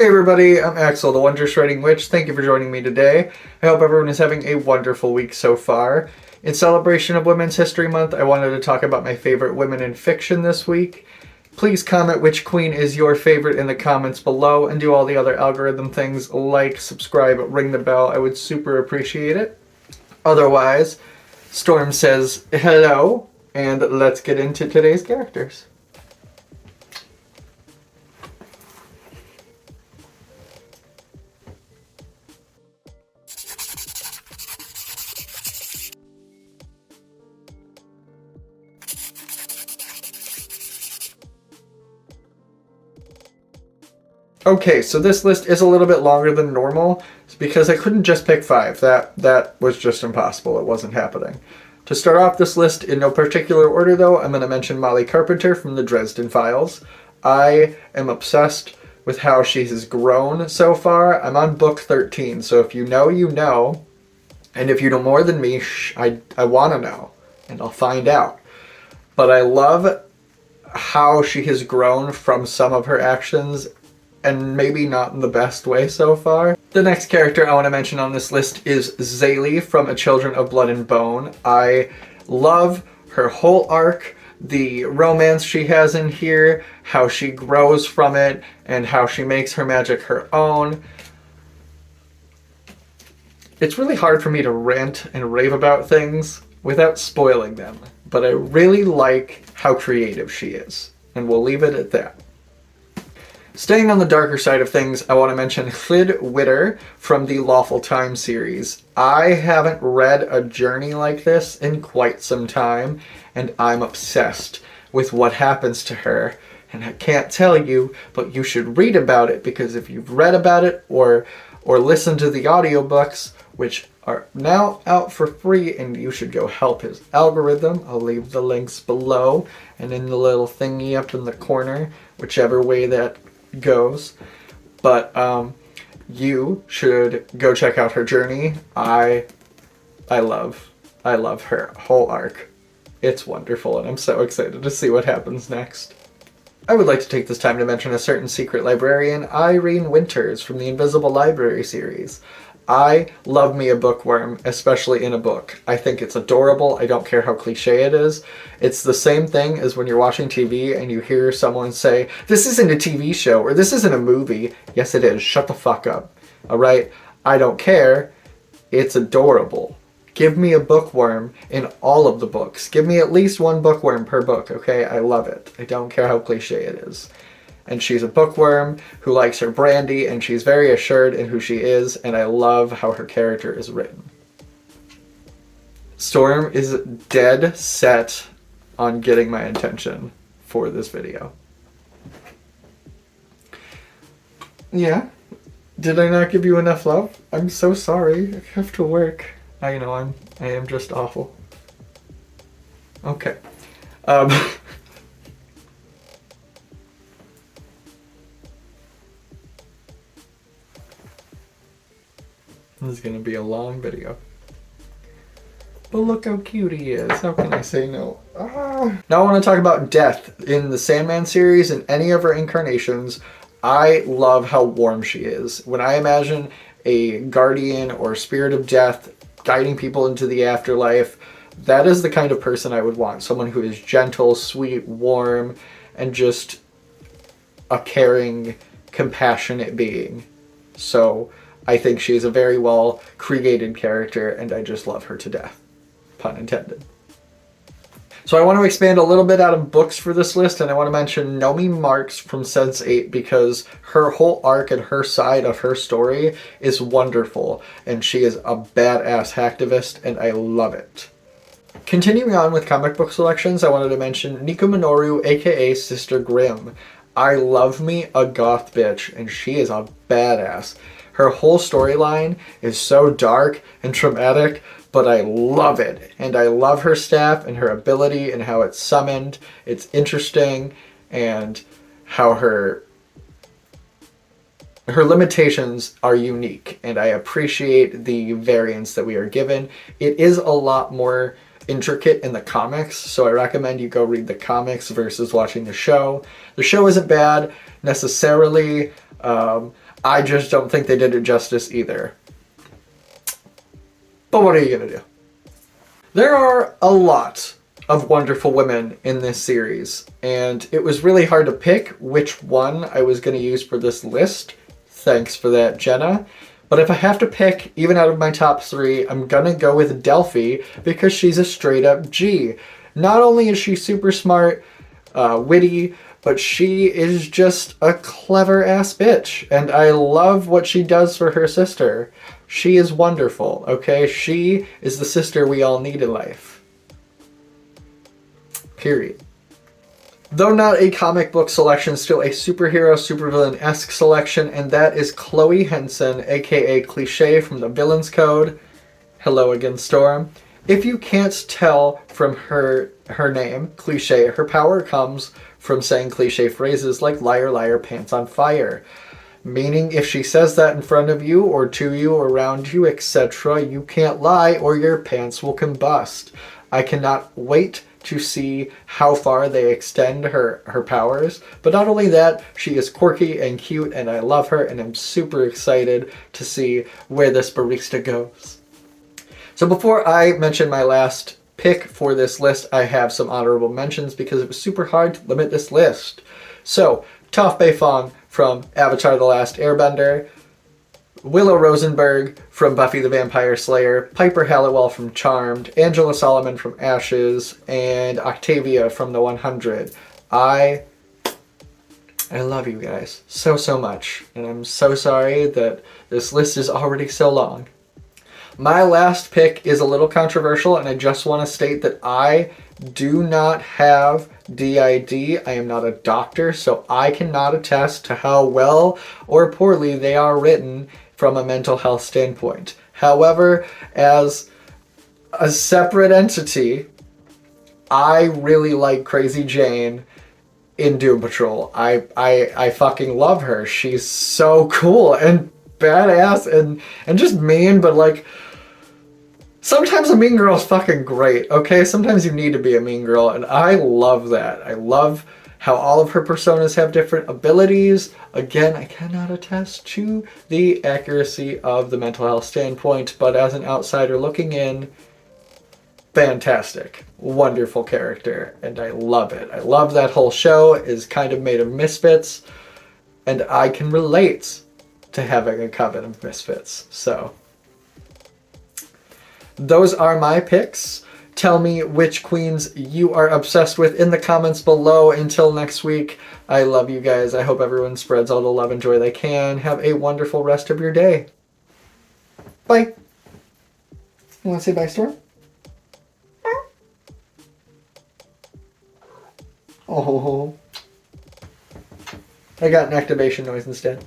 Hey everybody, I'm Axel, the Wondrous Writing Witch. Thank you for joining me today. I hope everyone is having a wonderful week so far. In celebration of Women's History Month, I wanted to talk about my favorite women in fiction this week. Please comment which queen is your favorite in the comments below, and do all the other algorithm things like, subscribe, ring the bell. I would super appreciate it. Otherwise, Storm says hello, and let's get into today's characters. Okay, so this list is a little bit longer than normal because I couldn't just pick 5. That was just impossible. It wasn't happening. To start off this list in no particular order though, I'm going to mention Molly Carpenter from the Dresden Files. I am obsessed with how she has grown so far. I'm on book 13, so if you know, you know. And if you know more than me, I want to know, and I'll find out. But I love how she has grown from some of her actions, and maybe not in the best way so far. The next character I want to mention on this list is Zélie from A Children of Blood and Bone. I love her whole arc, the romance she has in here, how she grows from it, and how she makes her magic her own. It's really hard for me to rant and rave about things without spoiling them, but I really like how creative she is, and we'll leave it at that. Staying on the darker side of things, I want to mention Khlid Whitter from the Lawful Time series. I haven't read a journey like this in quite some time, and I'm obsessed with what happens to her. And I can't tell you, but you should read about it, because if you've read about it or listened to the audiobooks, which are now out for free, and you should go help his algorithm. I'll leave the links below and in the little thingy up in the corner, whichever way that goes. But you should go check out her journey. I love her whole arc. It's wonderful, and I'm so excited to see what happens next. I would like to take this time to mention a certain secret librarian, Irene Winters from the Invisible Library series. I love me a bookworm, especially in a book. I think it's adorable. I don't care how cliche it is. It's the same thing as when you're watching TV and you hear someone say, "This isn't a TV show," or "This isn't a movie." Yes, it is. Shut the fuck up. Alright? I don't care. It's adorable. Give me a bookworm in all of the books. Give me at least one bookworm per book, okay? I love it. I don't care how cliche it is. And she's a bookworm who likes her brandy, and she's very assured in who she is, and I love how her character is written. Storm is dead set on getting my attention for this video. Yeah? Did I not give you enough love? I'm so sorry. I have to work. I know I am just awful. Okay. This is gonna be a long video. But look how cute he is. How can I say no? Now I want to talk about Death. In the Sandman series and any of her incarnations, I love how warm she is. When I imagine a guardian or spirit of death guiding people into the afterlife, that is the kind of person I would want. Someone who is gentle, sweet, warm, and just a caring, compassionate being. So I think she is a very well created character, and I just love her to death. Pun intended. So I want to expand a little bit out of books for this list, and I want to mention Nomi Marks from Sense8 because her whole arc and her side of her story is wonderful, and she is a badass hacktivist, and I love it. Continuing on with comic book selections, I wanted to mention Nico Minoru, aka Sister Grimm. I love me a goth bitch, and she is a badass. Her whole storyline is so dark and traumatic, but I love it. And I love her staff and her ability and how it's summoned. It's interesting, and how her limitations are unique. And I appreciate the variance that we are given. It is a lot more intricate in the comics, so I recommend you go read the comics versus watching the show. The show isn't bad necessarily. I just don't think they did it justice either. But what are you gonna do? There are a lot of wonderful women in this series, and it was really hard to pick which one I was going to use for this list. Thanks for that, Jenna. But if I have to pick, even out of my top 3, I'm gonna go with Delphi because she's a straight up G. Not only is she super smart, witty, but she is just a clever ass bitch. And I love what she does for her sister. She is wonderful, okay? She is the sister we all need in life. Period. Though not a comic book selection, still a superhero, supervillain-esque selection, and that is Chloe Henson, aka Cliche from the Villains Code. Hello again, Storm. If you can't tell from her name, Cliche, her power comes from saying cliche phrases like liar, liar, pants on fire. Meaning if she says that in front of you or to you or around you, etc., you can't lie or your pants will combust. I cannot wait to see how far they extend her powers. But not only that, she is quirky and cute and I love her and I'm super excited to see where this barista goes. So before I mention my last pick for this list, I have some honorable mentions because it was super hard to limit this list. So, Toph Beifong from Avatar: The Last Airbender, Willow Rosenberg from Buffy the Vampire Slayer, Piper Halliwell from Charmed, Angela Solomon from Ashes, and Octavia from The 100. I love you guys so much, and I'm so sorry that this list is already so long. My last pick is a little controversial, and I just want to state that I do not have DID. I am not a doctor, so I cannot attest to how well or poorly they are written from a mental health standpoint. However, as a separate entity, I really like Crazy Jane in Doom Patrol. I fucking love her. She's so cool and badass and just mean, but like, sometimes a mean girl is fucking great, okay? Sometimes you need to be a mean girl, and I love that. I love how all of her personas have different abilities. Again, I cannot attest to the accuracy of the mental health standpoint, but as an outsider looking in, fantastic. Wonderful character, and I love it. I love that whole show is kind of made of misfits, and I can relate to having a coven of misfits, so those are my picks. Tell me which queens you are obsessed with in the comments below. Until next week, I love you guys. I hope everyone spreads all the love and joy they can. Have a wonderful rest of your day. Bye. You want to say bye, Storm? Oh. I got an activation noise instead.